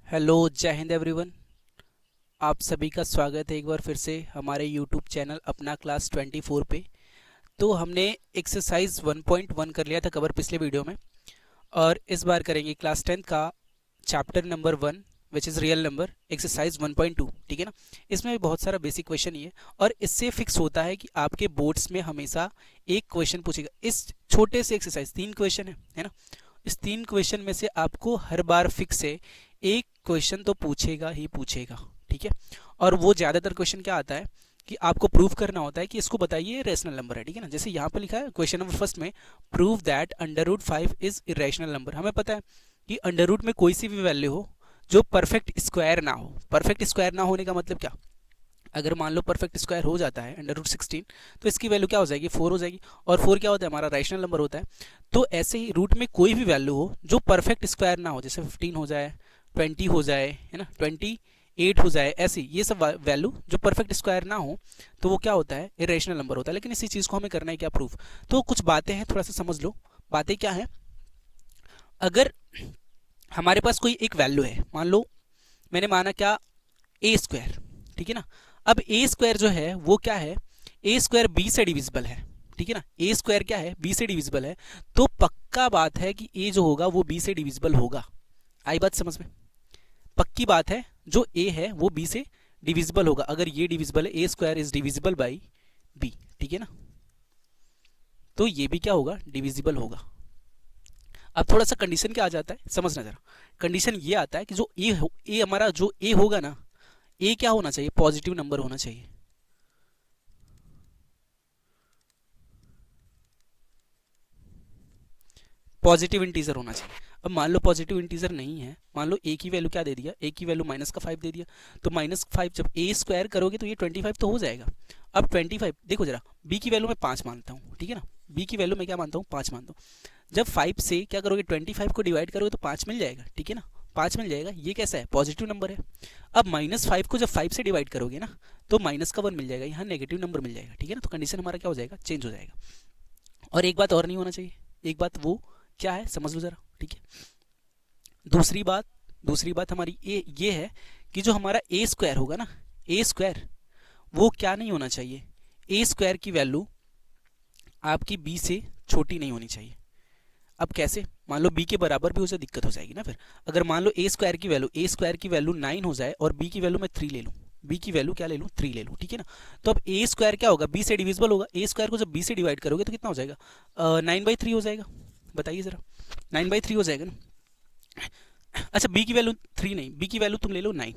Hello, जय Hind everyone. आप सभी का स्वागत है एक बार फिर से हमारे यूट्यूब चैनल अपना क्लास 24 पे। तो हमने एक्सरसाइज 1.1 कर लिया था कवर पिछले वीडियो में, और इस बार करेंगे क्लास 10 का chapter number 1 which is real number, exercise 1.2। ठीक है ना। इसमें भी बहुत सारा बेसिक क्वेश्चन ही है, और इससे फिक्स होता है कि आपके बोर्ड्स में हमेशा एक क्वेश्चन पूछेगा। इस छोटे से एक्सरसाइज 3 क्वेश्चन है ना। इस 3 क्वेश्चन में से आपको हर बार फिक्स है एक क्वेश्चन तो पूछेगा ही पूछेगा। ठीक है। और वो ज़्यादातर क्वेश्चन क्या आता है कि आपको प्रूव करना होता है कि इसको बताइए रेशनल नंबर है। ठीक है ना। जैसे यहाँ पर लिखा है क्वेश्चन नंबर फर्स्ट में, prove that under root 5 is irrational number. हमें पता है कि अंडर रूट में कोई सी भी वैल्यू हो जो परफेक्ट स्क्वायर ना हो। परफेक्ट स्क्वायर ना होने का मतलब क्या, अगर मान लो परफेक्ट स्क्वायर हो जाता है अंडर रूट 16, तो इसकी वैल्यू क्या हो जाएगी, 4 हो जाएगी। और 4 क्या होता है, हमारा रैशनल नंबर होता है। तो ऐसे ही रूट में कोई भी वैल्यू हो जो परफेक्ट स्क्वायर ना हो, जैसे 15 हो जाए, 20 हो जाए, है ना, 28 हो जाए, ऐसी ये सब वैल्यू जो परफेक्ट स्क्वायर ना हो, तो वो क्या होता है, इरेशनल नंबर होता है। लेकिन इसी चीज़ को हमें करना है क्या, प्रूफ। तो कुछ बातें हैं, थोड़ा सा समझ लो। बातें क्या है, अगर हमारे पास कोई एक वैल्यू है, मान लो मैंने माना क्या, ए स्क्वायर। ठीक है ना। अब ए स्क्वायर जो है वो क्या है, ए स्क्वायर बी से डिविजिबल है। ठीक है ना। ए स्क्वायर क्या है, बी से डिविजिबल है। तो पक्का बात है कि ए जो होगा वो बी से डिविजिबल होगा। आई बात समझ में, पक्की बात है, जो ए है वो बी से डिविजिबल होगा। अगर ये डिविजिबल है, A square is divisible by B. ठीक है ना। तो ये भी क्या होगा, डिविजिबल होगा। अब थोड़ा सा कंडीशन क्या आ जाता है, समझना जरा। कंडीशन ये आता है कि जो ए हमारा जो ए होगा ना, ए क्या होना चाहिए, पॉजिटिव नंबर होना चाहिए। पॉजिटिव इंटीजर होना चाहिए। अब मान लो पॉजिटिव इंटीजर नहीं है, मान लो ए की वैल्यू क्या दे दिया, ए की वैल्यू -5 दे दिया। तो -5 जब ए स्क्वायर करोगे तो ये 25 तो हो जाएगा। अब 25 देखो जरा, बी की वैल्यू मैं 5 मानता हूँ। ठीक है ना। बी की वैल्यू मैं क्या मानता हूँ, 5 मानता हूँ। जब 5 से क्या करोगे, 25 को डिवाइड करोगे तो 5 मिल जाएगा। ठीक है ना। 5 मिल जाएगा, ये कैसा है, पॉजिटिव नंबर है। अब -5 को जब 5 से डिवाइड करोगे ना, तो -1 मिल जाएगा, यहाँ नेगेटिव नंबर मिल जाएगा। ठीक है ना। तो कंडीशन हमारा क्या हो जाएगा, चेंज हो जाएगा। और एक बात और नहीं होना चाहिए, एक बात वो क्या है, समझ लो जरा। ठीक है। दूसरी बात हमारी ये है कि जो हमारा ए स्क्वायर होगा ना, ए स्क्वायर वो क्या नहीं होना चाहिए, ए स्क्वायर की वैल्यू आपकी बी से छोटी नहीं होनी चाहिए। अब कैसे, मान लो बी के बराबर भी हो जाए, दिक्कत हो जाएगी ना फिर। अगर मान लो ए स्क्वायर की वैल्यू 9 हो जाए और बी की वैल्यू मैं 3 ले लूँ, बी की वैल्यू क्या ले लूँ, 3 ले लूँ। ठीक है ना। तो अब ए स्क्वायर क्या होगा, बी से डिविजिबल होगा। ए स्क्वायर को जब बी से डिवाइड करोगे तो कितना हो जाएगा, 9/3 हो जाएगा। बताइए जरा, 9/3 हो जाएगा ना। अच्छा, बी की वैल्यू 3 नहीं, बी की वैल्यू तुम ले लो 9।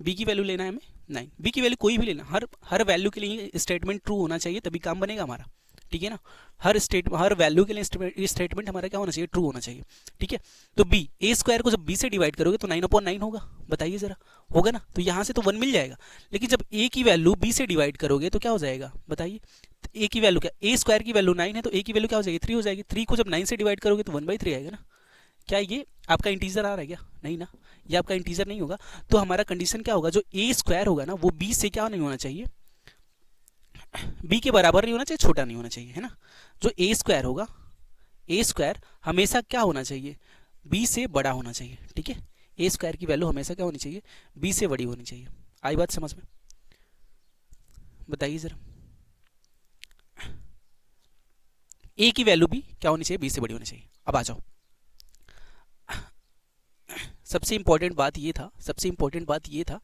बी की वैल्यू लेना है हमें 9। बी की वैल्यू कोई भी लेना, हर हर वैल्यू के लिए स्टेटमेंट ट्रू होना चाहिए, तभी काम बनेगा हमारा। ठीक है ना। हर वैल्यू के लिए स्टेटमेंट हमारा क्या होना चाहिए, ट्रू होना चाहिए। ठीक है। तो बी, ए स्क्वायर को जब बी से डिवाइड करोगे तो 9/9 होगा। बताइए जरा, होगा ना। तो यहाँ से तो 1 मिल जाएगा। लेकिन जब ए की वैल्यू बी से डिवाइड करोगे तो क्या हो जाएगा, बताइए। ए की वैल्यू क्या, ए स्क्वायर की वैल्यू 9 है, तो ए की वैल्यू क्या हो जाएगी, 3 हो जाएगी। 3 को जब 9 से डिवाइड करोगे तो 1/3 आएगा ना। क्या ये आपका इंटीजर आ रहा है क्या, नहीं ना, ये आपका इंटीजर नहीं होगा। तो हमारा कंडीशन क्या होगा, जो ए स्क्वायर होगा ना वो बी से क्या नहीं होना चाहिए, बी के बराबर नहीं होना चाहिए, छोटा नहीं होना चाहिए, है ना। जो ए स्क्वायर होगा, ए स्क्वायर हमेशा क्या होना चाहिए, बी से बड़ा होना चाहिए। ठीक है। ए स्क्वायर की वैल्यू हमेशा क्या होनी चाहिए, बी से बड़ी होनी चाहिए। आई बात समझ में, बताइए जरा। ए की वैल्यू भी क्या होनी चाहिए, बी से बड़ी होनी चाहिए। अब आ जाओ, सबसे इंपॉर्टेंट बात ये था,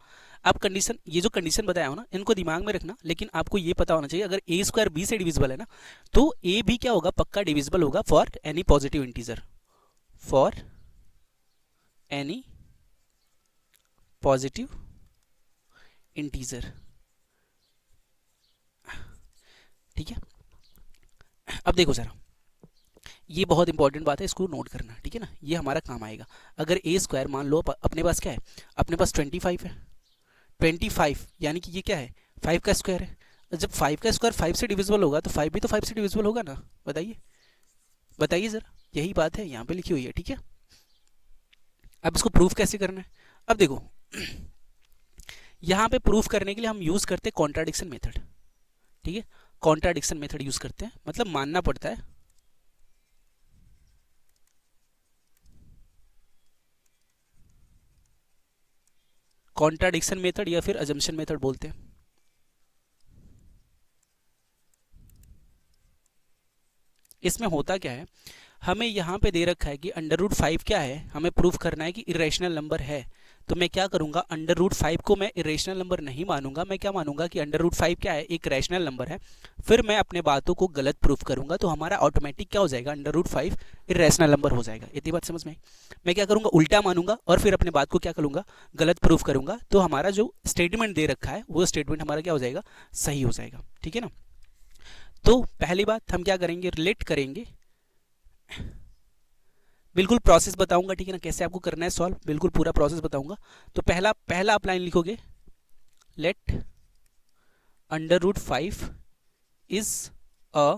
आप कंडीशन, ये जो कंडीशन बताया हो ना, इनको दिमाग में रखना। लेकिन आपको ये पता होना चाहिए, अगर ए स्क्वायर बी से डिविजिबल है ना, तो ए भी क्या होगा, पक्का डिविजिबल होगा for any positive integer, for any positive integer. ठीक है। अब देखो जरा, ये बहुत इंपॉर्टेंट बात है, इसको नोट करना। ठीक है ना। ये हमारा काम आएगा। अगर ए स्क्वायर मान लो अपने पास क्या है, अपने पास 25 है। 25 यानी कि ये क्या है, 5 का स्क्वायर है। जब 5 का स्क्वायर 5 से डिविजिबल होगा तो 5 भी तो 5 से डिविजिबल होगा ना। बताइए, बताइए जरा, यही बात है यहाँ पे लिखी हुई है। ठीक है। अब इसको प्रूफ कैसे करना है, अब देखो यहाँ पे प्रूफ करने के लिए हम यूज करते हैं कॉन्ट्राडिक्शन मेथड। ठीक है। कॉन्ट्राडिक्शन मेथड यूज करते हैं, मतलब मानना पड़ता है कॉन्ट्राडिक्शन मेथड या फिर अजम्पशन मेथड बोलते हैं। इसमें होता क्या है, हमें यहाँ पे दे रखा है कि √5 क्या है, हमें प्रूफ करना है कि इरेशनल नंबर है। तो मैं क्या करूँगा, √5 को मैं इरेशनल नंबर नहीं मानूंगा, मैं क्या मानूंगा कि √5 क्या है, एक रैशनल नंबर है। फिर मैं अपने बातों को गलत प्रूफ करूंगा, तो हमारा ऑटोमेटिक क्या हो जाएगा, √5 इरेशनल नंबर हो जाएगा। इतनी बात समझ में। मैं क्या करूँगा, उल्टा मानूंगा और फिर अपने बात को क्या करूँगा, गलत प्रूफ करूँगा। तो हमारा जो स्टेटमेंट दे रखा है वो स्टेटमेंट हमारा क्या हो जाएगा, सही हो जाएगा। ठीक है ना। तो पहली बात हम क्या करेंगे, रिलेट करेंगे, बिल्कुल प्रोसेस बताऊंगा, ठीक है ना, कैसे आपको करना है सॉल्व, बिल्कुल पूरा प्रोसेस बताऊंगा। तो पहला आप लाइन लिखोगे, let √5 is a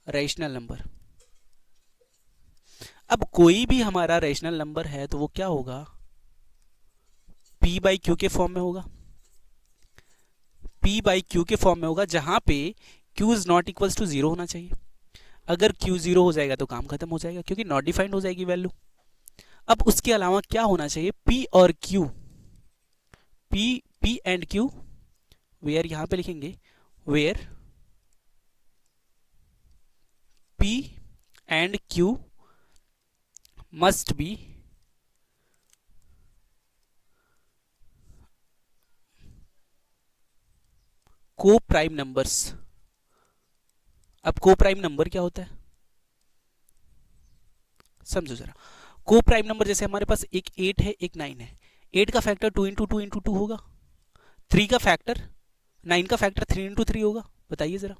rational number. अब कोई भी हमारा रैशनल नंबर है तो वो क्या होगा, p/q के फॉर्म में होगा, p/q के फॉर्म में होगा, जहां पे q is not equals to 0 होना चाहिए। अगर q 0 हो जाएगा तो काम खत्म हो जाएगा, क्योंकि नॉट डिफाइंड हो जाएगी वैल्यू। अब उसके अलावा क्या होना चाहिए, p और q, p and q, where यहां पे लिखेंगे, where p and q must be coprime numbers. अब को प्राइम नंबर क्या होता है, समझो जरा। को प्राइम नंबर जैसे हमारे पास एक 8 है, एक 9 है। 8 का फैक्टर 2 इंटू 2 इंटू 2 होगा, 3 का फैक्टर 9 का फैक्टर 3 इंटू 3 होगा। बताइए जरा,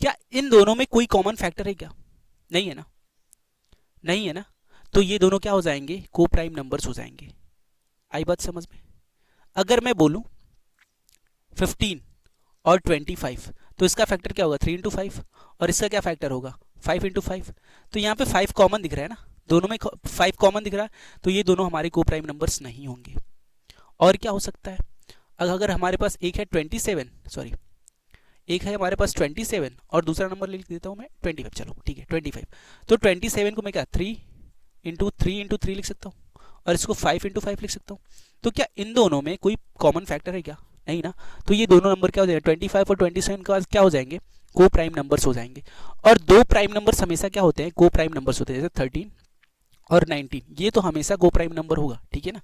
क्या इन दोनों में कोई कॉमन फैक्टर है क्या, नहीं है ना, नहीं है ना। तो ये दोनों क्या हो जाएंगे, को प्राइम नंबर्स हो जाएंगे। आई बात समझ में। अगर मैं बोलूं 15 और 25, तो इसका फैक्टर क्या होगा, 3 इंटू 5, और इसका क्या फैक्टर होगा, 5 इंटू 5। तो यहाँ पे 5 कॉमन दिख रहा है ना, दोनों में 5 कॉमन दिख रहा है, तो ये दोनों हमारे को प्राइम नंबर्स नहीं होंगे। और क्या हो सकता है, अगर हमारे पास एक है 27, सॉरी एक है हमारे पास 27 और दूसरा नंबर लिख देता हूँ मैं 25, चलो ठीक है 25। तो 27 को मैं क्या 3 इंटू 3 लिख सकता हूँ, और इसको 5 इंटू 5 लिख सकता हूँ। तो क्या इन दोनों में कोई कॉमन फैक्टर है क्या, नहीं ना। तो ये दोनों नंबर क्या हो जाएंगे, 25 और 27 के बाद क्या हो जाएंगे, को प्राइम नंबर्स हो जाएंगे। और दो प्राइम नंबर्स हमेशा क्या होते हैं, को प्राइम नंबर्स होते हैं, जैसे 13 और 19, ये तो हमेशा को प्राइम नंबर होगा। ठीक है ना।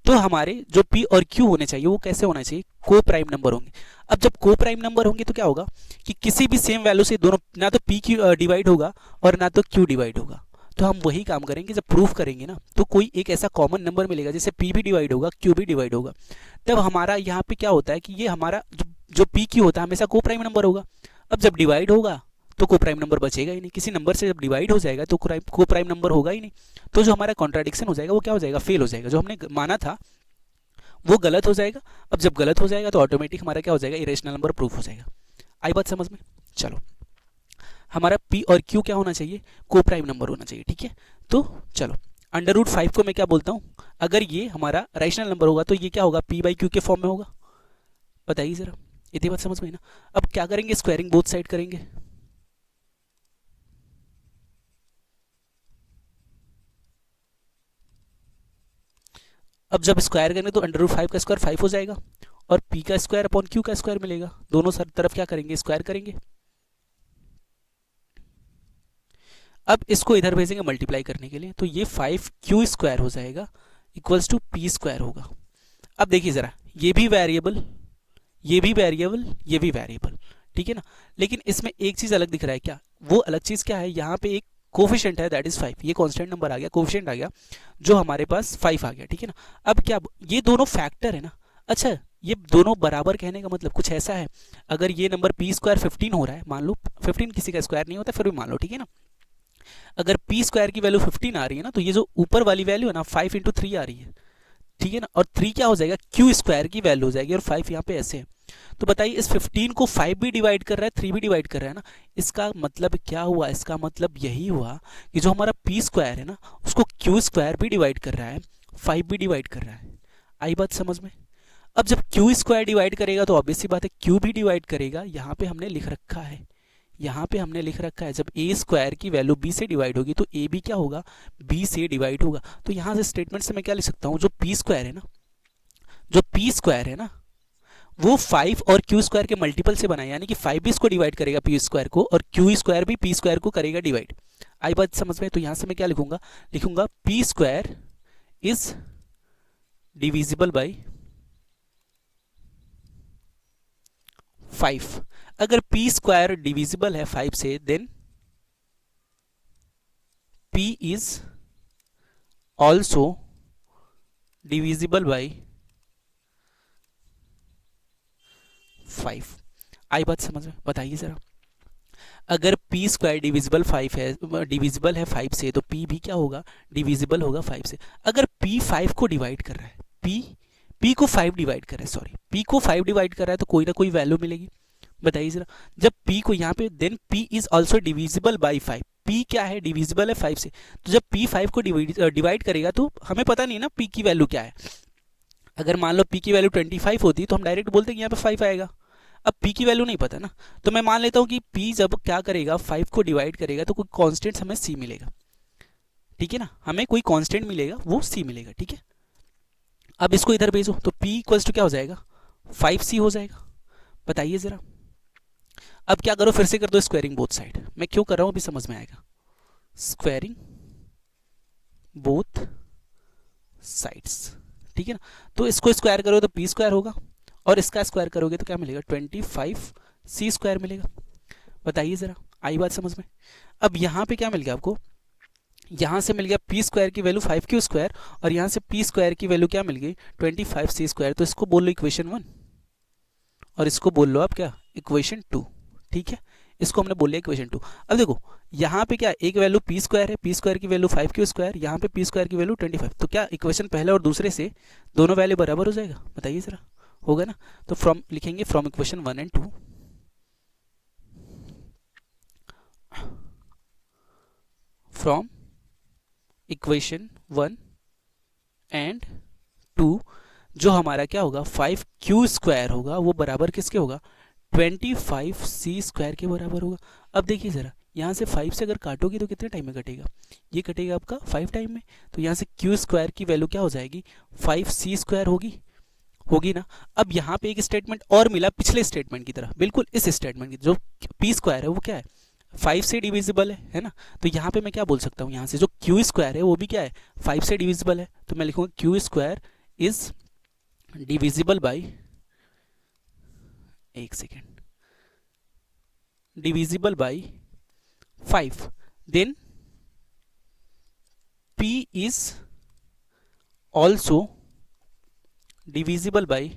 तो हमारे जो p और q होने चाहिए वो कैसे होना चाहिए, को प्राइम नंबर होंगे। अब जब को प्राइम नंबर होंगे तो क्या होगा कि किसी भी सेम वैल्यू से दोनों ना तो p q डिवाइड होगा और ना तो q डिवाइड होगा। तो हम वही काम करेंगे, जब प्रूफ करेंगे ना तो कोई एक ऐसा कॉमन नंबर मिलेगा जैसे p भी डिवाइड होगा q भी डिवाइड होगा। तब हमारा यहाँ पे क्या होता है कि ये हमारा जो p q होता है हमेशा को प्राइम नंबर होगा। अब जब डिवाइड होगा तो को प्राइम नंबर बचेगा ही नहीं, किसी नंबर से जब डिवाइड हो जाएगा तो को प्राइम नंबर होगा ही नहीं। तो जो हमारा कॉन्ट्राडिक्शन हो जाएगा वो क्या हो जाएगा, फेल हो जाएगा, जो हमने माना था वो गलत हो जाएगा। अब जब गलत हो जाएगा तो ऑटोमेटिक हमारा क्या हो जाएगा, इरेशनल नंबर प्रूफ हो जाएगा। आई बात समझ में। चलो हमारा p और q क्या होना चाहिए, को प्राइम नंबर होना चाहिए। ठीक है। तो चलो √5 को मैं क्या बोलता हूँ, अगर ये हमारा रैशनल नंबर होगा तो ये क्या होगा, p/q के फॉर्म में होगा। बताइए जरा, इतनी बात समझ में ना। अब क्या करेंगे, स्क्वायरिंग बोथ साइड करेंगे। अब जब स्क्वायर करेंगे तो √5 का स्क्वायर 5 हो जाएगा और p का स्क्वायर अपॉन q का स्क्वायर मिलेगा। दोनों तरफ क्या करेंगे, स्क्वायर करेंगे। अब इसको इधर भेजेंगे मल्टीप्लाई करने के लिए, तो ये 5q स्क्वायर हो जाएगा इक्वल्स टू p स्क्वायर होगा। अब देखिए ज़रा, ये भी वेरिएबल, ये भी वेरिएबल, ये भी वेरिएबल, ठीक है ना। लेकिन इसमें एक चीज़ अलग दिख रहा है, क्या वो अलग चीज़ क्या है, यहाँ पे एक कोफिशिएंट है दैट इज 5, ये कांस्टेंट नंबर आ गया, कोफिशिएंट आ गया जो हमारे पास 5 आ गया। ठीक है ना। अब क्या, ये दोनों फैक्टर है ना। अच्छा, ये दोनों बराबर कहने का मतलब कुछ ऐसा है, अगर ये नंबर p स्क्वायर 15 हो रहा है, मान लो 15 किसी का स्क्वायर नहीं होता फिर भी मान लो, ठीक है ना। अगर p स्क्वायर की वैल्यू 15 आ रही है ना, तो ये जो ऊपर वाली वैल्यू है ना 5 इंटू 3 आ रही है। ठीक है ना। और 3 क्या हो जाएगा, q स्क्वायर की वैल्यू हो जाएगी, और 5 यहाँ पे ऐसे है। तो बताइए इस 15 को 5 भी डिवाइड कर रहा है, 3 भी डिवाइड कर रहा है ना। इसका मतलब क्या हुआ, इसका मतलब यही हुआ कि जो हमारा p स्क्वायर है ना उसको q स्क्वायर भी डिवाइड कर रहा है, 5 भी डिवाइड कर रहा है। आई बात समझ में। अब जब q स्क्वायर डिवाइड करेगा तो ऑब्वियस सी बात है q भी डिवाइड करेगा। यहाँ पे हमने लिख रखा है, यहाँ पे हमने लिख रखा है जब ए स्क्वायर की वैल्यू बी से डिवाइड होगी तो ए भी क्या होगा, बी से डिवाइड होगा। तो यहाँ से स्टेटमेंट से मैं क्या लिख सकता हूँ, जो पी स्क्वायर है ना, जो पी स्क्वायर है ना वो 5 और क्यू स्क्वायर के मल्टीपल से बना है, यानी कि 5 भी इसको डिवाइड करेगा पी स्क्वायर को और क्यू स्क्वायर भी पी स्क्वायर को करेगा डिवाइड। आई बात समझ में? तो यहाँ से मैं क्या लिखूंगा, लिखूंगा p square is divisible by 5। अगर पी स्क्वायर डिविजिबल है 5 से, then p is also divisible by 5। आई बात समझ में? बताइए जरा, अगर पी स्क्वायर डिविजिबल 5 है, डिविजिबल है 5 से, तो पी भी क्या होगा, डिविजिबल होगा 5 से। अगर पी 5 को डिवाइड कर रहा है, पी को 5 डिवाइड कर रहा है, सॉरी पी को 5 डिवाइड कर रहा है, तो कोई ना कोई वैल्यू मिलेगी। बताइए जरा, जब पी को यहाँ पे, then p is also divisible by 5। P क्या है, डिविजिबल है 5 से, तो जब पी 5 को डिवाइड करेगा तो हमें पता नहीं ना पी की वैल्यू क्या है। अगर मान लो पी की वैल्यू 25 होती तो हम डायरेक्ट बोलते कि यहाँ पे 5 आएगा। अब p की वैल्यू नहीं पता ना, तो मैं मान लेता हूँ कि p जब क्या करेगा, 5 को डिवाइड करेगा तो कोई कांस्टेंट हमें c मिलेगा। ठीक है ना, हमें कोई कांस्टेंट मिलेगा, वो c मिलेगा। ठीक है, अब इसको इधर भेजो तो p इक्वल्स टू क्या हो जाएगा, 5c हो जाएगा। बताइए जरा, अब क्या करो, फिर से कर दो स्क्वायरिंग बोथ साइड। मैं क्यों कर रहा हूँ अभी समझ में आएगा। स्क्वायरिंग बोथ साइड्स, ठीक है ना, तो इसको स्क्वायर करो तो p स्क्वायर होगा और इसका स्क्वायर करोगे तो क्या मिलेगा, 25c स्क्वायर मिलेगा। बताइए जरा, आई बात समझ में? अब यहाँ पे क्या मिल गया आपको, यहाँ से मिल गया पी स्क्वायर की वैल्यू 5q स्क्वायर और यहाँ से पी स्क्वायर की वैल्यू क्या मिल गई, 25c स्क्वायर। तो इसको बोल लो इक्वेशन 1 और इसको बोल लो आप क्या, इक्वेशन 2। ठीक है, इसको हमने बोल लिया इक्वेशन 2। अब देखो यहाँ पे क्या, एक वैल्यू पी स्क्वायर है, पी स्क्वायर की वैल्यू 5q स्क्वायर, यहाँ पे पी स्क्वायर की वैल्यू 25। तो क्या इक्वेशन पहले और दूसरे से दोनों वैल्यू बराबर हो जाएगा? बताइए जरा, होगा ना। तो फ्रॉम लिखेंगे, from equation 1 and 2, from equation 1 and 2 जो हमारा क्या होगा, 5q स्क्वायर होगा, वो बराबर किसके होगा, 25c स्क्वायर के बराबर होगा। अब देखिए ज़रा, यहाँ से 5 से अगर काटोगे तो कितने टाइम में कटेगा, ये कटेगा आपका 5 टाइम में। तो यहाँ से q स्क्वायर की वैल्यू क्या हो जाएगी, 5c स्क्वायर होगी ना। अब यहाँ पे एक स्टेटमेंट और मिला पिछले स्टेटमेंट की तरह, बिल्कुल इस स्टेटमेंट की, जो पी स्क्वायर है वो क्या है, 5 से डिविजिबल है ना। तो यहाँ पे मैं क्या बोल सकता हूँ, यहाँ से जो क्यू स्क्वायर है वो भी क्या है, 5 से डिविजिबल है। तो मैं लिखूंगा Q square is divisible by, एक second, divisible by 5, then p is also divisible by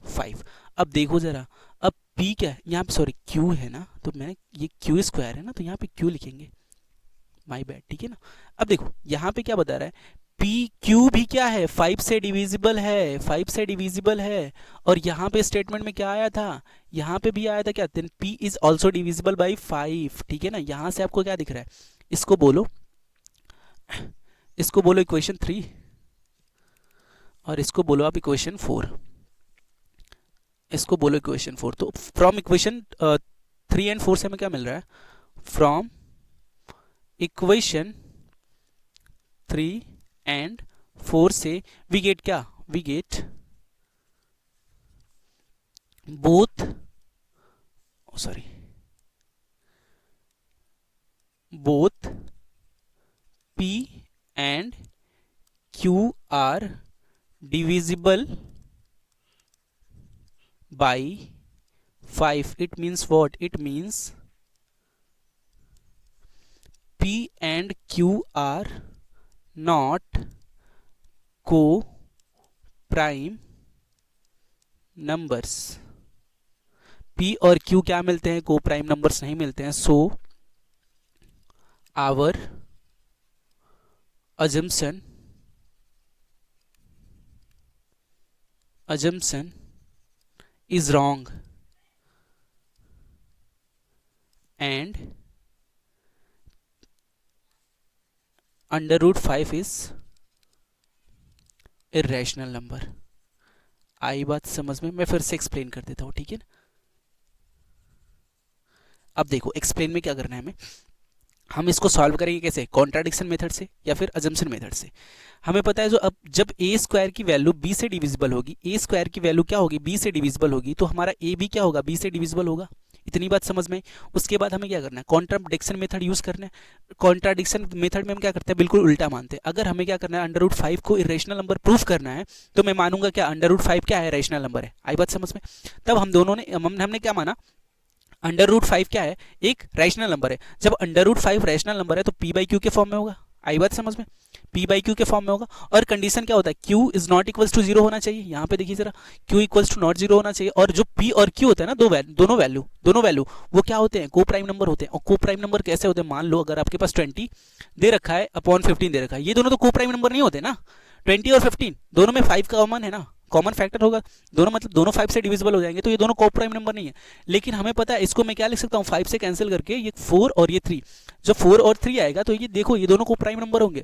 5। अब देखो जरा, अब p क्या है यहाँ पे, सॉरी q है ना, तो मैं ये q स्क्वायर है ना, तो यहाँ पे q लिखेंगे, माय बैड। ठीक है ना, अब देखो यहाँ पे क्या बता रहा है, पी क्यू भी क्या है, 5 से डिविजिबल है, 5 से डिविजिबल है। और यहाँ पे स्टेटमेंट में क्या आया था, यहाँ पे भी आया था क्या, then p is also divisible by 5। ठीक है ना, यहाँ से आपको क्या दिख रहा है, इसको बोलो इक्वेशन 3 और इसको बोलो आप इक्वेशन 4, इसको बोलो इक्वेशन 4। तो फ्रॉम इक्वेशन 3 एंड 4 से हमें क्या मिल रहा है, फ्रॉम इक्वेशन 3 एंड 4 से वी गेट क्या, we get both, sorry both p and q are divisible by 5. It means what? It means p and q are not co-prime numbers. p और q क्या मिलते हैं, को प्राइम नंबर्स नहीं मिलते हैं। So our assumption is wrong and under root 5 is irrational number। आई बात समझ में? मैं फिर से एक्सप्लेन कर देता हूँ, ठीक है ना। अब देखो एक्सप्लेन में क्या करना है हमें, हम इसको सॉल्व करेंगे कैसे, कॉन्ट्राडिक्शन मेथड से या फिर अजम्पशन मेथड से। हमें पता है जो अब जब ए स्क्वायर की वैल्यू बी से डिविजिबल होगी, ए स्क्वायर की वैल्यू क्या होगी, बी से डिविजिबल होगी, तो हमारा ए भी क्या होगा, बी से डिविजिबल होगा। इतनी बात समझ में। उसके बाद हमें क्या करना है, कॉन्ट्राडिक्शन मेथड यूज करना है। कॉन्ट्राडिक्शन मेथड में हम क्या करते हैं, बिल्कुल उल्टा मानते हैं। अगर हमें क्या करना है, अंडर रूट 5 को इरेशनल नंबर प्रूफ करना है, तो मैं मानूंगा क्या, अंडर रूट 5 क्या है, रैशनल नंबर है। आई बात समझ में। तब हम दोनों ने हमने क्या माना, अंडर रूट 5 क्या है, एक रैशनल नंबर है। जब अंडर रूट 5 रैशनल नंबर है तो पी बाई क्यू के फॉर्म में होगा। आई बात समझ में, पी बाई क्यू के फॉर्म में होगा। और कंडीशन क्या होता है, q is not equals to zero होना चाहिए। यहाँ पे देखिए जरा, q equals to not zero होना चाहिए। और जो पी और क्यू होता है ना, दोनों वैल्यू वो क्या होते हैं, को प्राइम नंबर होते हैं। और को प्राइम नंबर कैसे होते हैं, मान लो अगर आपके पास 20 दे रखा है अपॉन 15 दे रखा है, ये दोनों तो को प्राइम नंबर नहीं होते ना। 20 और 15 दोनों में 5 कॉमन है ना, कॉमन फैक्टर होगा दोनों, मतलब दोनों 5 से डिविजिबल हो जाएंगे, तो ये दोनों को प्राइम नंबर नहीं है। लेकिन हमें पता है इसको मैं क्या लिख सकता हूँ, 5 से कैंसिल करके ये 4 और ये 3, जब 4 और 3 आएगा तो ये देखो ये दोनों को प्राइम नंबर होंगे।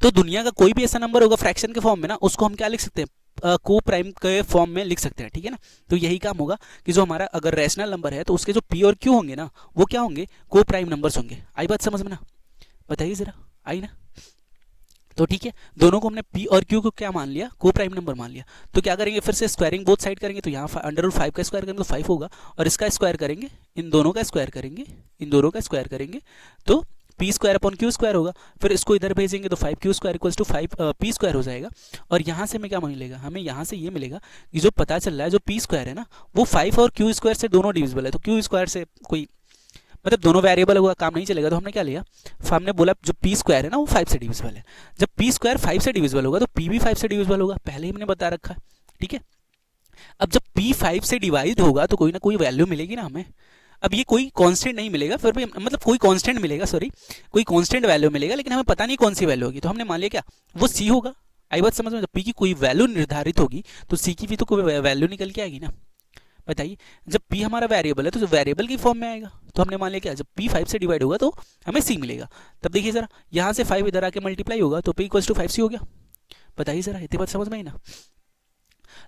तो दुनिया का कोई भी ऐसा नंबर होगा फ्रैक्शन के फॉर्म में ना, उसको हम क्या लिख सकते हैं, को प्राइम के फॉर्म में लिख सकते हैं। ठीक है ना। तो यही काम होगा कि जो हमारा अगर रैशनल नंबर है तो उसके जो पी और क्यू होंगे ना, वो क्या होंगे, को प्राइम नंबर्स होंगे। आई बात समझ में ना, बताइए जरा, आई ना। तो ठीक है, दोनों को हमने पी और क्यू को क्या मान लिया, को प्राइम नंबर मान लिया। तो क्या करेंगे, फिर से स्क्वायरिंग बोथ साइड करेंगे, तो यहाँ अंडर रूट 5 का स्क्वायर करेंगे तो 5 होगा, और इसका स्क्वायर करेंगे, इन दोनों का स्क्वायर करेंगे, इन दोनों का स्क्वायर करेंगे, तो p square upon q square होगा। फिर इसको इधर भेजेंगे तो 5 q square equals to 5 p square हो जाएगा। और यहाँ से हमें क्या मिलेगा, हमें यहाँ से ये मिलेगा कि जो पता चल रहा है जो पी स्क्वायर है ना, वो 5 और क्यू स्क्वायर से दोनों डिविजिबल है। तो क्यू स्क्वायर से कोई मतलब दोनों वेरिएबल होगा, काम नहीं चलेगा, तो हमने क्या लिया, हमने बोला जो पी स्क्वायर है ना वो 5 से डिविजिबल है। जब पी स्क्वायर 5 से डिविजिबल होगा तो पी भी 5 से डिविजिबल होगा, पहले ही हमने बता रखा है। ठीक है। अब जब पी 5 से डिवाइड होगा तो कोई ना कोई वैल्यू मिलेगी ना हमें। अब ये कोई कांस्टेंट नहीं मिलेगा, फिर भी मतलब कोई कांस्टेंट मिलेगा, सॉरी कोई कांस्टेंट वैल्यू मिलेगा, लेकिन हमें पता नहीं कौन सी वैल्यू होगी। तो हमने मान लिया क्या, वो सी होगा। आई बात समझ में, जब पी की कोई वैल्यू निर्धारित होगी तो सी की भी तो कोई वैल्यू निकल के आएगी ना। बताइए, जब p हमारा वेरिएबल है तो जो वेरिएबल की फॉर्म में आएगा, तो हमने मान लिया क्या, जब p 5 से डिवाइड होगा तो हमें c मिलेगा। तब देखिए जरा, यहाँ से 5 इधर आके मल्टीप्लाई होगा तो p इक्वल्स टू 5c हो गया। बताइए जरा, इतनी बात समझ में आई ना।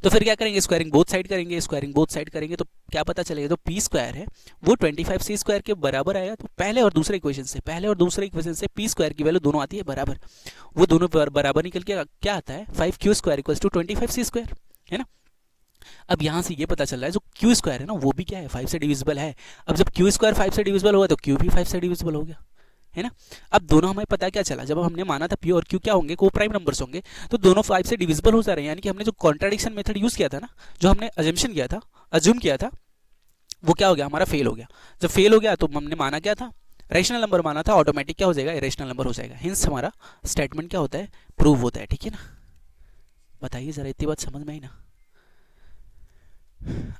तो फिर क्या करेंगे, स्क्वायरिंग बोथ साइड करेंगे, स्क्वायरिंग बोथ साइड करेंगे तो क्या पता चलेगा, जो पी स्क्वायर है वो 25c स्क्वायर के बराबर आएगा। तो पहले और दूसरे इक्वेशन से पी स्क्वायर की वैल्यू दोनों आती है बराबर, वो दोनों बराबर निकल के क्या आता है, 5q square equals to 25c square, है ना। अब यहाँ से ये पता चल रहा है जो क्यू स्क्वायर है ना वो भी क्या है, 5 से डिविजिबल है। अब जब क्यू स्क्वायर 5 से डिविजिबल होगा तो क्यू भी 5 से डिविजिबल हो गया, है ना। अब दोनों हमें पता क्या चला, जब हमने माना था पी और क्यू क्या होंगे, को प्राइम नंबर्स होंगे, तो दोनों 5 से डिविजिबल हो जा रहे हैं। यानी कि हमने जो कॉन्ट्राडिक्शन मेथड यूज किया था ना, जो हमने अजम्पशन किया था, अज्यूम किया था, वो क्या हो गया, हमारा फेल हो गया। जब फेल हो गया तो हमने माना क्या था, रैशनल नंबर माना था, ऑटोमेटिक क्या हो जाएगा, इरेशनल नंबर हो जाएगा। हिंस हमारा स्टेटमेंट क्या होता है, प्रूव होता है। ठीक है ना। बताइए जरा, इतनी बात समझ में आई ना,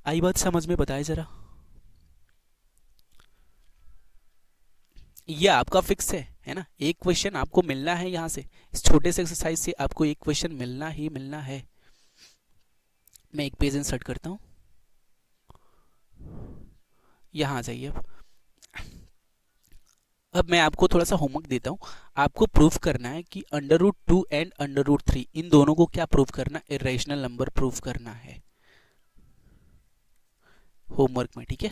आई बात समझ में, बताए जरा। ये आपका फिक्स है ना, एक क्वेश्चन आपको मिलना है यहाँ से, इस छोटे से एक्सरसाइज से आपको एक क्वेश्चन मिलना ही मिलना है। मैं एक पेज इंसर्ट करता हूँ, यहाँ आ जाइए। अब मैं आपको थोड़ा सा होमवर्क देता हूँ, आपको प्रूफ करना है कि under root 2 and under root 3 इन दोनों को क्या प्रूफ करना है, इरेशनल नंबर प्रूफ करना है होमवर्क में। ठीक है,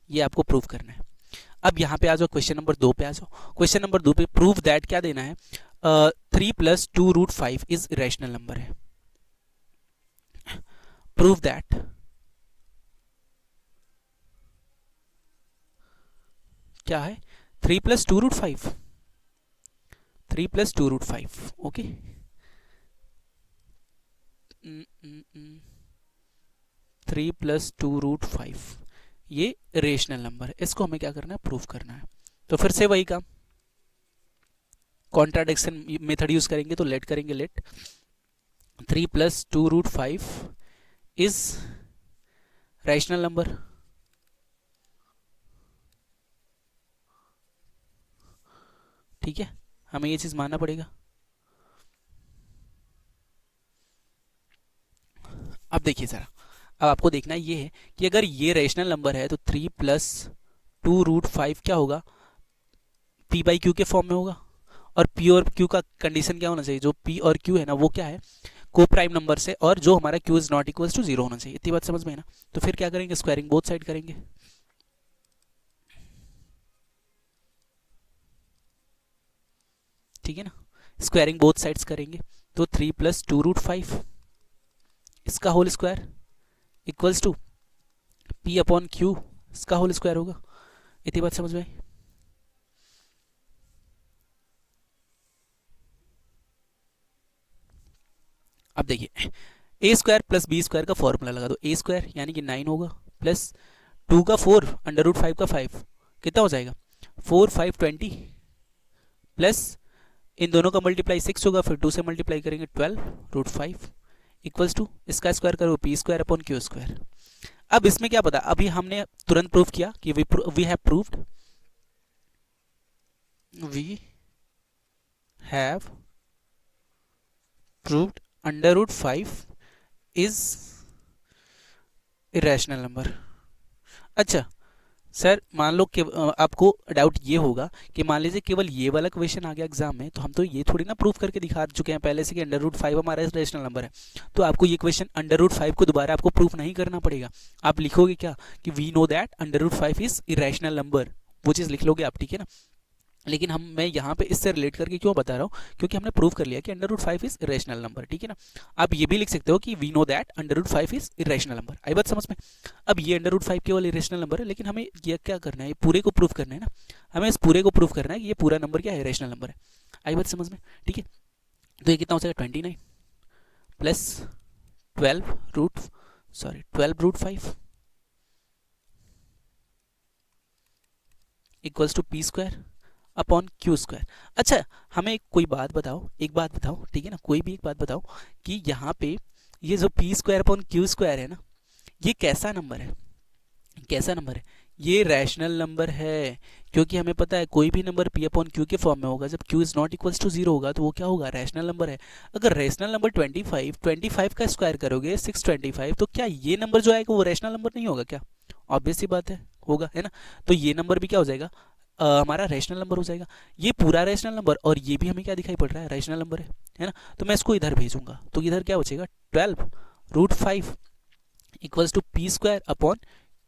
ये आपको प्रूफ करना है। अब यहाँ पे आ जाओ, क्वेश्चन नंबर 2 पे आ जाओ। क्वेश्चन नंबर 2 पे प्रूव दैट क्या देना है, 3 + 2√5 इज रैशनल नंबर है। प्रूव दैट क्या है, 3 + 2√5, 3 + 2√5, ओके। 3 + 2√5 ये रेशनल नंबर है, इसको हमें क्या करना है, प्रूफ करना है। तो फिर से वही काम, कॉन्ट्राडिक्शन मेथड यूज करेंगे, तो लेट करेंगे, लेट 3 + 2√5 इज रैशनल नंबर। ठीक है, हमें ये चीज मानना पड़ेगा। अब देखिए जरा, अब आपको देखना ये है कि अगर ये रैशनल नंबर है तो 3 + 2√5 क्या होगा, p बाई क्यू के फॉर्म में होगा। और p और q का कंडीशन क्या होना चाहिए, जो p और q है ना वो क्या है, को प्राइम नंबर से, और जो हमारा q is not equals to 0 होना चाहिए। इतनी बात समझ में है ना। तो फिर क्या करेंगे, स्क्वायरिंग बोथ साइड करेंगे, ठीक है ना, स्क्वायरिंग बोथ साइड्स करेंगे तो 3 प्लस 2√5 इसका whole square equals to p upon q इसका होल स्क्वायर होगा। इतनी बात समझ में आई? अब देखिए a square plus b square का फॉर्मूला लगा दो। ए स्क्वायर यानी कि 9 होगा प्लस 2 का 4 अंडर रूट 5 का 5 कितना हो जाएगा 4 5 20 प्लस इन दोनों का मल्टीप्लाई 6 होगा, फिर 2 से मल्टीप्लाई करेंगे 12√5 इक्वल्स टू इसका स्क्वायर करो P square upon q square. अब इसमें क्या पता, अभी हमने तुरंत प्रूफ किया कि we have proved under root 5 is irrational number. अच्छा सर, मान लो कि आपको डाउट ये होगा कि मान लीजिए केवल ये वाला क्वेश्चन आ गया एग्जाम में, तो हम तो ये थोड़ी ना प्रूफ करके दिखा चुके हैं पहले से कि अंडर रूट 5 हमारा रेशनल नंबर है। तो आपको ये क्वेश्चन अंडर रूट 5 को दोबारा आपको प्रूफ नहीं करना पड़ेगा। आप लिखोगे क्या कि we know that under root 5 is irrational number, वो चीज़ लिख लोगे आप, ठीक है ना। लेकिन मैं यहाँ पे इससे रिलेट करके क्यों बता रहा हूँ, क्योंकि हमने प्रूव कर लिया कि under root 5 is irrational number, ठीक है ना। आप ये भी लिख सकते हो कि we know that under root 5 is irrational number. आई बात समझ में? अब ये अंडर रूट 5 केवल इरेशनल नंबर है, लेकिन हमें ये क्या करना है, ये पूरे को प्रूव करना है ना। हमें इस पूरे को प्रूव करना है कि ये पूरा नंबर क्या है, इरेशनल नंबर है। आई बात समझ में? ठीक है, तो ये कितना हो जाएगा 29 plus 12√5 equals to p square upon q square. अच्छा हमें कोई बात बताओ, एक बात बताओ, ठीक है ना, कोई भी एक बात बताओ कि यहाँ पे ये जो P square upon q square है ना, ये कैसा नंबर है, कैसा नंबर है? ये रैशनल नंबर है, क्योंकि हमें पता है कोई भी नंबर p अपॉन क्यू के फॉर्म में होगा, जब q is not equals to 0 होगा तो वो क्या होगा, रैशनल नंबर है। अगर रैशनल नंबर 25 का स्क्वायर करोगे 625, तो क्या ये नंबर जो आएगा वो रैशनल नंबर नहीं होगा क्या? ऑब्वियस सी बात है, होगा, है ना। तो ये नंबर भी क्या हो जाएगा, हमारा रैशनल नंबर हो जाएगा। ये पूरा रैशनल नंबर और ये भी हमें क्या दिखाई पड़ रहा है, रैशनल नंबर है ना। तो मैं इसको इधर भेजूंगा, तो इधर क्या बचेगा 12√5 equals to p square upon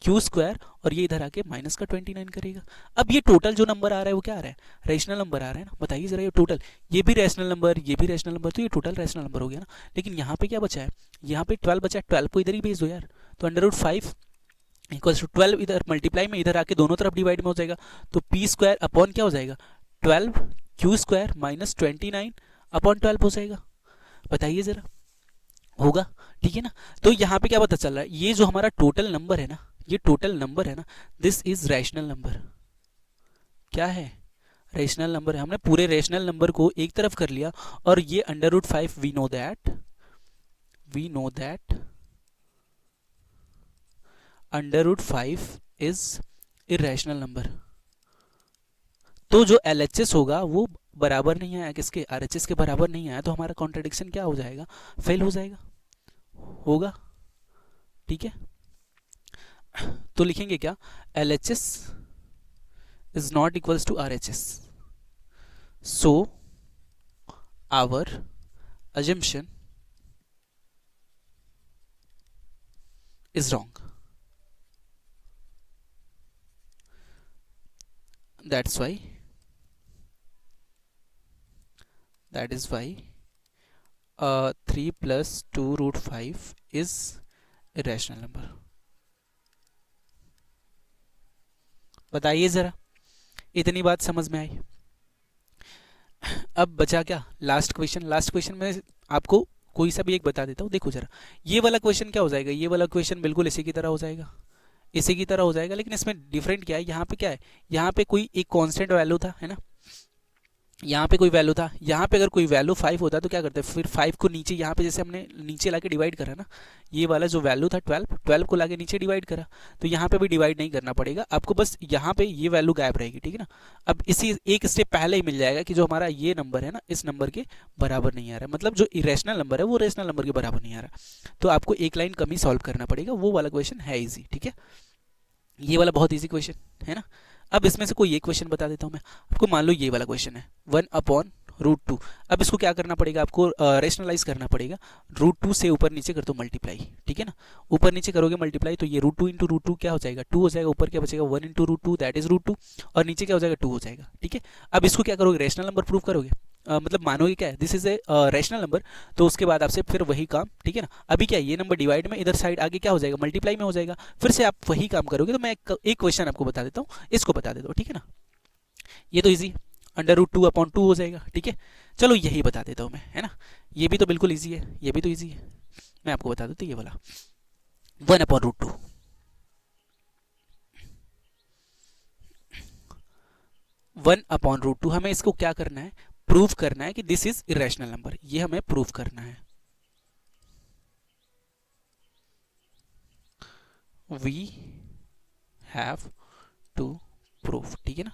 q square, और ये इधर आके माइनस का 29 करेगा। अब ये टोटल जो नंबर आ रहा है वो क्या आ रहा है, रैशनल नंबर आ रहा है ना। बताइए जरा, ये टोटल, ये भी रैशनल नंबर, ये भी रैशनल नंबर, तो ये टोटल रैशनल नंबर हो गया ना। लेकिन यहाँ पे क्या बचा है, यहाँ पे 12 बचा है, 12 को इधर ही भेज दो यार। तो अंडर रूट 5 इक्वल्स टू 12 इधर मल्टीप्लाई में इधर आके दोनों तरफ डिवाइड में हो जाएगा, तो पी स्क्वायर अपॉन क्या हो जाएगा 12 क्यू स्क्वायर माइनस 29 अपॉन 12 हो जाएगा। बताइए जरा, होगा, ठीक है ना। तो यहाँ पे क्या पता चल रहा है, ये जो हमारा टोटल नंबर है ना, ये टोटल नंबर है ना, दिस इज रैशनल नंबर। क्या है, रैशनल नंबर है। हमने पूरे रैशनल नंबर को एक तरफ कर लिया, और ये under root 5 we know that under root 5 is irrational number. तो जो LHS होगा वो बराबर नहीं आया किसके, RHS के बराबर नहीं आया, तो हमारा कॉन्ट्रडिक्शन क्या हो जाएगा, फेल हो जाएगा, होगा, ठीक है। तो लिखेंगे क्या, LHS is not equals to RHS, so our assumption is wrong. That is why 3 plus 2√5 is irrational number. बताइए जरा, इतनी बात समझ में आई? अब बचा क्या, लास्ट क्वेश्चन। लास्ट क्वेश्चन में आपको कोई सा भी एक बता देता हूँ। देखो जरा, ये वाला क्वेश्चन क्या हो जाएगा, ये वाला क्वेश्चन बिल्कुल इसी की तरह हो जाएगा, इसी की तरह हो जाएगा, लेकिन इसमें डिफरेंट क्या है, यहाँ पे क्या है, यहाँ पे कोई एक कांस्टेंट वैल्यू था, है ना, यहाँ पे कोई वैल्यू था, यहाँ पे अगर कोई वैल्यू 5 होता तो क्या करते, फिर 5 को नीचे, यहाँ पे जैसे हमने नीचे लाके डिवाइड करा ना, ये वाला जो वैल्यू था 12 को लाके नीचे डिवाइड करा, तो यहाँ पे भी डिवाइड नहीं करना पड़ेगा आपको, बस यहाँ पे ये वैल्यू गायब रहेगी, ठीक है ना। अब इसी एक स्टेप पहले ही मिल जाएगा कि जो हमारा ये नंबर है ना, इस नंबर के बराबर नहीं आ रहा, मतलब जो इरेशनल नंबर है वो रेशनल नंबर के बराबर नहीं आ रहा। तो आपको एक लाइन कम ही सॉल्व करना पड़ेगा, वो वाला क्वेश्चन है ईजी, ठीक है। ये वाला बहुत ईजी क्वेश्चन है ना। अब इसमें से कोई एक क्वेश्चन बता देता हूँ मैं आपको। मान लो ये वाला क्वेश्चन है 1/√2। अब इसको क्या करना पड़ेगा, आपको रेशनलाइज करना पड़ेगा। √2 से ऊपर नीचे कर दो मल्टीप्लाई, ठीक है ना। ऊपर नीचे करोगे मल्टीप्लाई तो ये √2 इंटू √2 क्या हो जाएगा, 2 हो जाएगा। ऊपर क्या बचेगा 1 इंटू √2 दैट इज √2, और नीचे क्या हो जाएगा 2 हो जाएगा, ठीक है। अब इसको क्या करोगे, रेशनल नंबर प्रूव करोगे, मतलब मानोगे क्या है, this is a rational number, तो उसके बाद आपसे फिर वही काम, ठीक है ना। अभी क्या है, ये नंबर डिवाइड में, इधर साइड आगे क्या हो जाएगा, मल्टीप्लाई में हो जाएगा, फिर से आप वही काम करोगे। तो मैं एक क्वेश्चन आपको बता देता हूँ, इसको बता देता हूँ, ठीक है ना। ये तो इजी, √2/2 हो जाएगा, ठीक है। चलो यही बता देता हूँ मैं, है ना। ये भी तो बिल्कुल ईजी है, ये भी तो ईजी है, मैं आपको बता देता हूँ ये वाला 1/√2। 1/√2 हमें इसको क्या करना है, प्रूव करना है कि दिस इज इरेशनल नंबर, ये हमें प्रूव करना है। वी हैव टू प्रूव, ठीक है ना।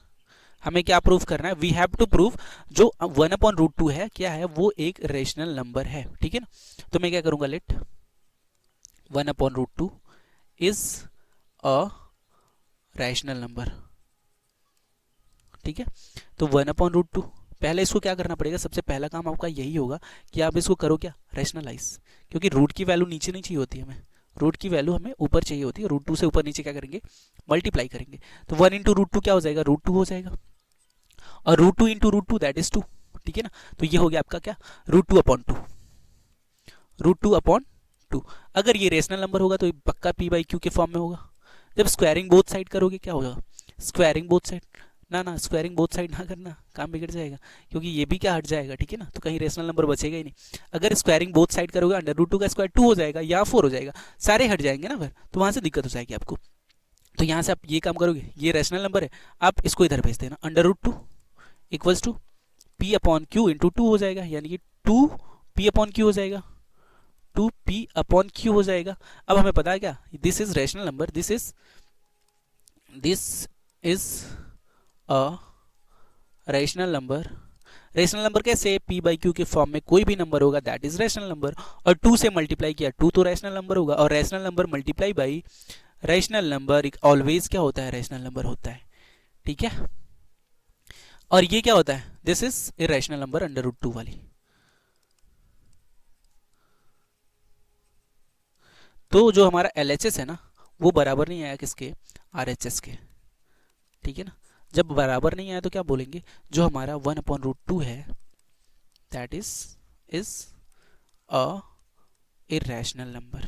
हमें क्या प्रूव करना है, वी हैव टू प्रूव जो 1/√2 है क्या है, वो एक रेशनल नंबर है, ठीक है ना। तो मैं क्या करूंगा, let 1/√2 is a rational number, ठीक है। तो 1/√2, पहले इसको क्या करना पड़ेगा, सबसे पहला काम आपका यही होगा कि आप इसको करो क्या, रैशनलाइज, क्योंकि रूट की वैल्यू नीचे नहीं चाहिए होती हमें, रूट की वैल्यू हमें ऊपर चाहिए होती है। √2 से ऊपर नीचे क्या करेंगे, मल्टीप्लाई करेंगे। तो 1 × √2 क्या हो जाएगा, √2 हो जाएगा, और √2 × √2 दैट इज 2, ठीक है ना। तो ये हो गया आपका क्या, √2/2, √2/2। अगर ये रेशनल नंबर होगा तो ये पक्का p/q के फॉर्म में होगा। जब स्क्वायरिंग बोथ साइड करोगे क्या होगा, स्क्वायरिंग बोथ साइड, ना स्क्वायरिंग बोथ साइड ना करना, काम बिगड़ जाएगा, क्योंकि ये भी क्या हट जाएगा, ठीक है ना। तो कहीं रेशनल नंबर बचेगा ही नहीं। अगर स्क्वायरिंग बोथ साइड करोगे, √2 का स्क्वायर 2 हो जाएगा या 4 हो जाएगा, सारे हट जाएंगे ना फिर, तो वहां से दिक्कत हो जाएगी आपको। तो यहाँ से आप ये काम करोगे, ये रेशनल नंबर है, आप इसको इधर भेज देना, √2 इक्वल्स टू p/q × 2 हो जाएगा, यानी कि 2p/q हो जाएगा, 2p/q हो जाएगा। अब हमें पता है क्या, this is rational number, this is a rational number. Rational number कैसे, p/q के फॉर्म में कोई भी नंबर होगा दैट इज रेशनल नंबर, और 2 से मल्टीप्लाई किया, 2 तो रेशनल नंबर होगा, और rational number multiply by rational number always क्या होता है, रेशनल नंबर होता है, ठीक है। और ये क्या होता है, दिस इज इरेशनल नंबर √2 वाली। तो जो हमारा LHS है ना, वो बराबर नहीं आया किसके, RHS के, ठीक है ना। जब बराबर नहीं आया तो क्या बोलेंगे, जो हमारा 1/√2 है that is a irrational number.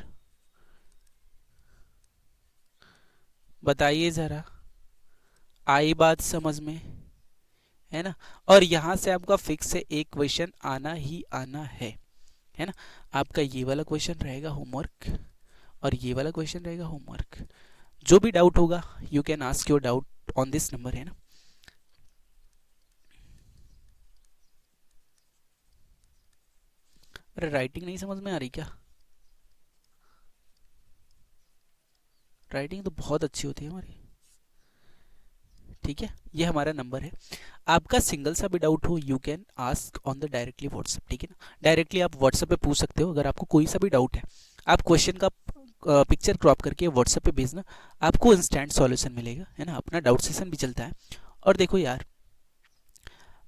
बताइए जरा, आई बात समझ में, है ना। और यहां से आपका फिक्स से एक क्वेश्चन आना ही आना है ना। आपका ये वाला क्वेश्चन रहेगा होमवर्क, और ये वाला क्वेश्चन रहेगा होमवर्क। जो भी डाउट होगा you can ask your doubt on this number, है ना। अरे राइटिंग नहीं समझ में आ रही क्या, राइटिंग तो बहुत अच्छी होती है हमारी, ठीक है। ये हमारा नंबर है। आपका सिंगल सा भी डाउट हो you can ask on the directly WhatsApp, ठीक है ना। डायरेक्टली आप व्हाट्सएप पे पूछ सकते हो, अगर आपको कोई सा भी डाउट है, आप क्वेश्चन का पिक्चर क्रॉप करके व्हाट्सएप पे भेजना, आपको इंस्टेंट सॉल्यूशन मिलेगा, है ना। अपना डाउट सेशन भी चलता है। और देखो यार,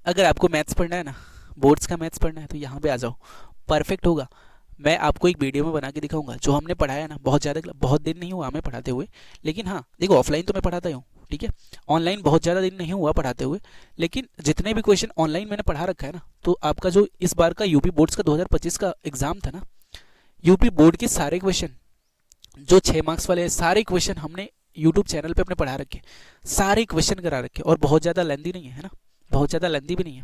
अगर आपको मैथ्स पढ़ना है ना, बोर्ड्स का मैथ्स पढ़ना है, तो यहाँ पे आ जाओ, परफेक्ट होगा। मैं आपको एक वीडियो में बना के दिखाऊंगा, जो हमने पढ़ाया ना, बहुत दिन नहीं हुआ हमें पढ़ाते हुए, लेकिन हाँ देखो, ऑफलाइन तो मैं पढ़ाता हूँ, ठीक है। ऑनलाइन बहुत ज़्यादा दिन नहीं हुआ पढ़ाते हुए, लेकिन जितने भी क्वेश्चन ऑनलाइन मैंने पढ़ा रखा है ना, तो आपका जो इस बार का यूपी बोर्ड्स का 2025 का एग्जाम था ना, यूपी बोर्ड के सारे क्वेश्चन जो 6 मार्क्स वाले सारे क्वेश्चन हमने यूट्यूब चैनल पे अपने पढ़ा रखे, सारे क्वेश्चन करा रखे, और बहुत ज़्यादा लेंदी नहीं है ना, बहुत ज़्यादा लेंदी भी नहीं है।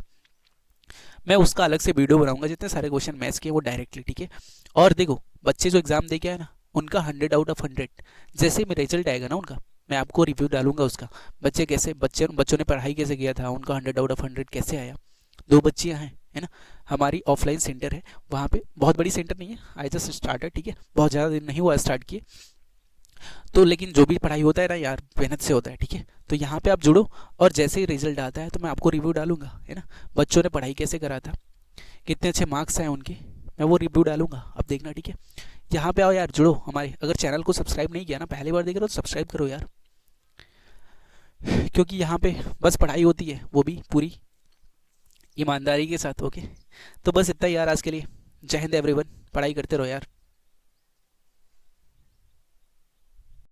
मैं उसका अलग से वीडियो बनाऊंगा, जितने सारे क्वेश्चन मैथ्स के वो डायरेक्टली, ठीक है। और देखो, बच्चे जो एग्जाम दे के आए ना, उनका 100/100, जैसे मेरा रिजल्ट आएगा ना उनका, मैं आपको रिव्यू डालूंगा उसका, बच्चों ने पढ़ाई कैसे किया था, उनका 100/100 कैसे आया। 2 बच्चियां हैं, है ना। हमारी ऑफलाइन सेंटर है, वहाँ पे बहुत बड़ी सेंटर नहीं है, आई जस्ट स्टार्टेड, ठीक है, बहुत ज़्यादा दिन नहीं हुआ स्टार्ट किए, तो लेकिन जो भी पढ़ाई होता है ना यार, मेहनत से होता है, ठीक है। तो यहाँ पे आप जुड़ो, और जैसे ही रिजल्ट आता है तो मैं आपको रिव्यू डालूंगा, है ना। बच्चों ने पढ़ाई कैसे करा था, कितने अच्छे मार्क्स आए उनके, मैं वो रिव्यू डालूंगा, अब देखना, ठीक है। यहाँ पे आओ यार, जुड़ो हमारे, अगर चैनल को सब्सक्राइब नहीं किया ना, पहली बार देख रहे हो तो सब्सक्राइब करो यार, क्योंकि यहाँ पे बस पढ़ाई होती है, वो भी पूरी ईमानदारी के साथ, ओके। तो बस इतना ही यार आज के लिए, जय हिंद एवरीवन, पढ़ाई करते रहो यार।